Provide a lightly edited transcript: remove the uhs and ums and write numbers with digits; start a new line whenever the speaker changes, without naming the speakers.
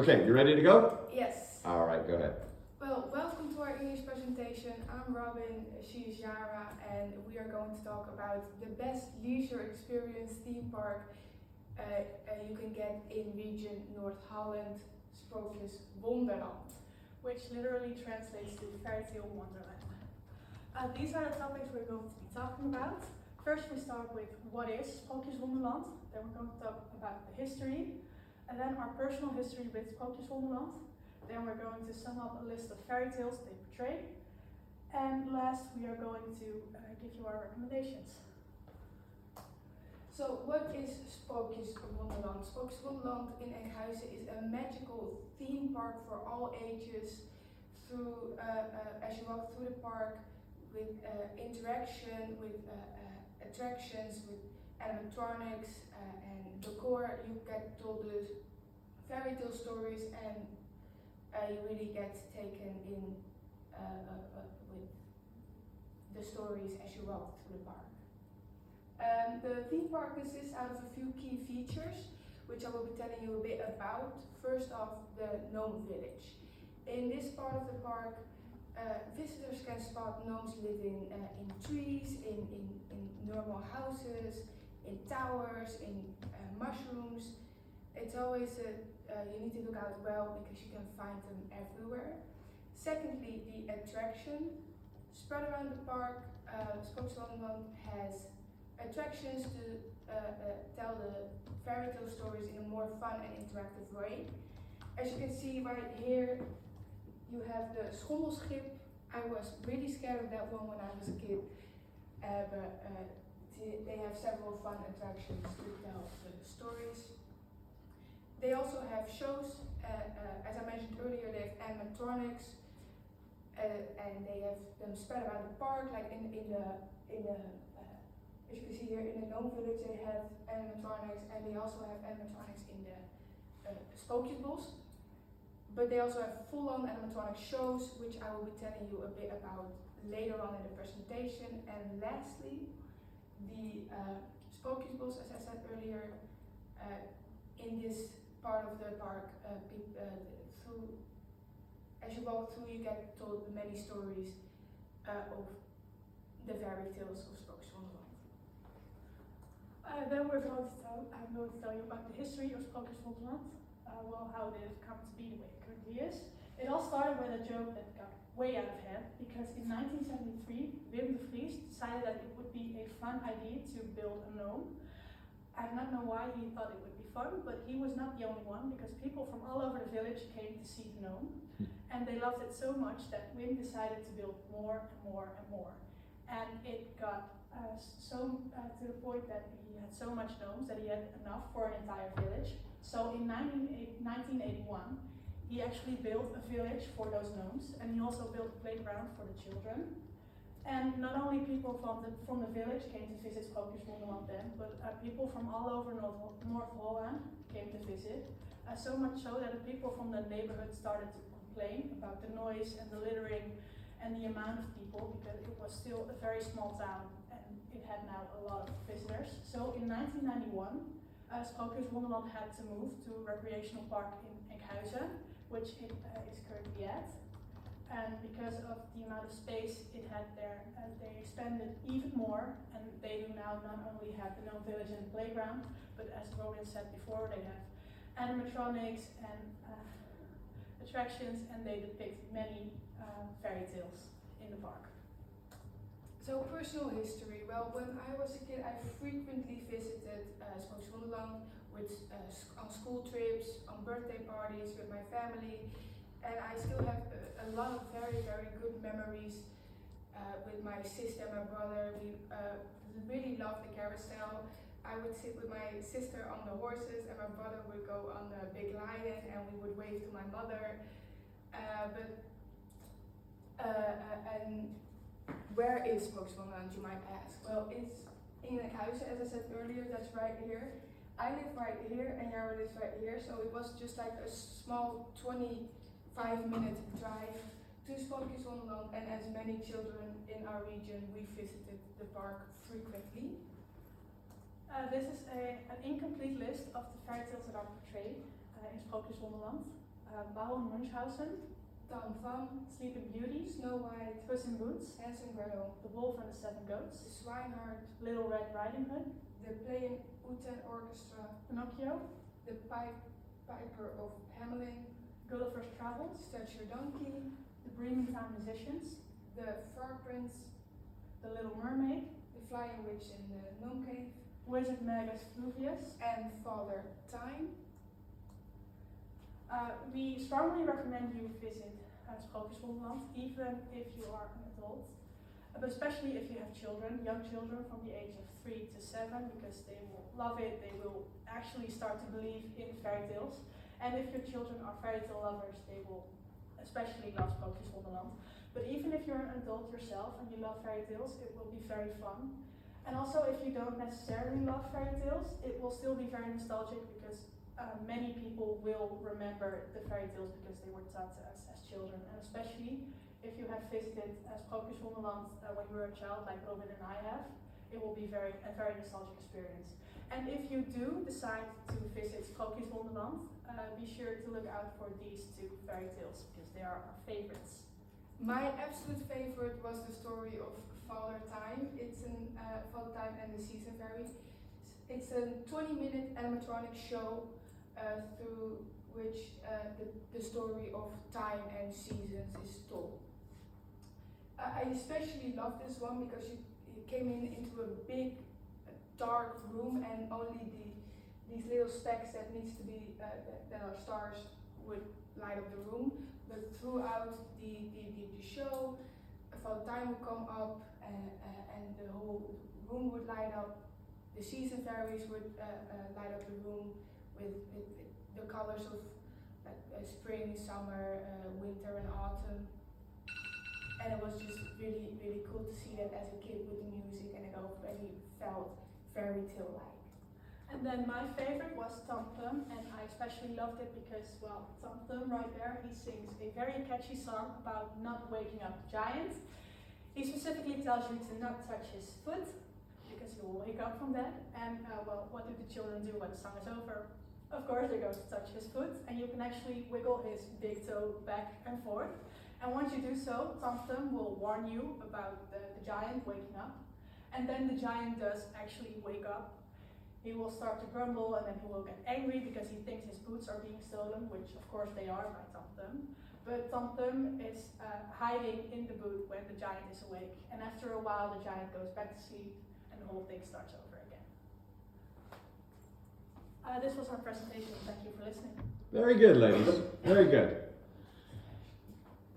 Okay, you ready to go?
Yes.
All right, go ahead.
Well, welcome to our English presentation. I'm Robin, she is Yara, and we are going to talk about the best leisure experience theme park you can get in region North Holland, Sprookjeswonderland.
Which literally translates to fairy tale wonderland. These are the topics we're going to be talking about. First we start with what is Sprookjeswonderland, then we're going to talk about the history, and then our personal history with Sprookjeswonderland. Then we're going to sum up a list of fairy tales they portray, and last we are going to give you our recommendations.
So what is Sprookjeswonderland? Sprookjeswonderland in Enkhuizen is a magical theme park for all ages. Through as you walk through the park, with interaction, with attractions, with animatronics and decor, you get told the fairy tale stories, and you really get taken in with the stories as you walk through the park. The theme park consists out of a few key features, which I will be telling you a bit about. First off, the gnome village. In this part of the park, visitors can spot gnomes living in trees, in normal houses, in towers, in mushrooms. It's always you need to look out well because you can find them everywhere. Secondly, the attraction. Spread around the park, Sprookjeswonderland has attractions to tell the fairy tale stories in a more fun and interactive way. As you can see right here, you have the schommelschip. I was really scared of that one when I was a kid, but they have several fun attractions to tell the stories. They also have shows, as I mentioned earlier, they have animatronics, and they have them spread around the park, like in the as you can see here in the gnome village, they have animatronics, and they also have animatronics in the Sprookjesbos. But they also have full-on animatronic shows, which I will be telling you a bit about later on in the presentation. And lastly, the Sprookjesbos, as I said earlier, in this part of the park, as you walk through, you get told many stories of the fairy tales of Sprookjeswonderland.
Then I'm going to tell you about the history of Sprookjeswonderland. How it has come to be the way it currently is. It all started with a joke that got way out of hand, because in 1973, Wim de Vries decided that it would be a fun idea to build a gnome. I do not know why he thought it would be fun, but he was not the only one, because people from all over the village came to see the gnome, and they loved it so much that Wim decided to build more and more and more. And it got to the point that he had so much gnomes that he had enough for an entire village. So in 1981, he actually built a village for those gnomes, and he also built a playground for the children. And not only people from the village came to visit Sprookjeswonderland then, but people from all over North Holland came to visit. So much so that the people from the neighborhood started to complain about the noise and the littering and the amount of people, because it was still a very small town and it had now a lot of visitors. So in 1991, Sprookjeswonderland had to move to a recreational park in Enkhuizen, which it is currently at. And because of the amount of space it had there, they expanded even more, and they do now not only have the gnome village and the playground, but as Robin said before, they have animatronics and attractions, and they depict many fairy tales in the park.
So personal history. Well, when I was a kid, I frequently visited Sprookjeswonderland on school trips, on birthday parties with my family, and I still have a lot of very, very good memories with my sister and my brother. We really loved the carousel. I would sit with my sister on the horses, and my brother would go on the big lion, and we would wave to my mother. And where is Sprookjeswonderland, you might ask? Well, it's in Enkhuizen, as I said earlier, that's right here. I live right here, and Yara lives right here, so it was just like a small 25-minute drive to Sprookjeswonderland, and as many children in our region, we visited the park frequently.
This is an incomplete list of the fairy tales that are portrayed in Sprookjeswonderland. Baron Munchausen,
Tom Thumb,
Sleeping Beauty,
Snow White,
Puss in Boots,
Hansel and Gretel,
The Wolf and the Seven
the
Goats,
Swineherd,
Little Red Riding Hood,
the Playing Uten Orchestra,
Pinocchio,
the Piper of Hamelin,
Gulliver's Travels,
Stretch Your Donkey,
The Brementown Musicians,
the Frog Prince,
The Little Mermaid,
the Flying Witch in the Gnome Cave,
Wizard Magus Fluvius.
and Father Time.
We strongly recommend you visit Sprookjeswonderland, even if you are an adult, but especially if you have children, young children from the age of 3 to 7, because they will love it. They will actually start to believe in fairy tales, and if your children are fairy tale lovers, they will especially love Sprookjeswonderland. But even if you're an adult yourself and you love fairy tales, it will be very fun. And also, if you don't necessarily love fairy tales, it will still be very nostalgic, because many people will remember the fairy tales because they were taught to us as children. And especially if you have visited Sprookjeswonderland when you were a child, like Robin and I have, it will be a very nostalgic experience. And if you do decide to visit Sprookjeswonderland, be sure to look out for these two fairy tales, because they are our favorites.
My absolute favorite was the story of Father Time. It's an Father Time and the Season Fairies. It's a 20-minute animatronic show through which the story of time and seasons is told. I especially love this one because you came into a big dark room, and only these little specks that needs to be that are stars would light up the room. But throughout the show, Father Time would come up and the whole room would light up. The Season Fairies would light up the room with the colors of spring, summer, winter and autumn. And it was just really, really cool to see that as a kid with the music, and it already felt fairy tale-like.
And then my favorite was Tom Thumb, and I especially loved it because, well, Tom Thumb right there, he sings a very catchy song about not waking up the giant. He specifically tells you to not touch his foot, because he will wake up from that. And well, what do the children do when the song is over? Of course, they go to touch his foot, and you can actually wiggle his big toe back and forth. And once you do so, Tom Thumb will warn you about the giant waking up. And then the giant does actually wake up. He will start to grumble, and then he will get angry because he thinks his boots are being stolen, which of course they are by Tom Thumb. But Tom Thumb is hiding in the boot when the giant is awake. And after a while, the giant goes back to sleep, and the whole thing starts over again. This was our presentation. Thank you for listening.
Very good, ladies. Very good.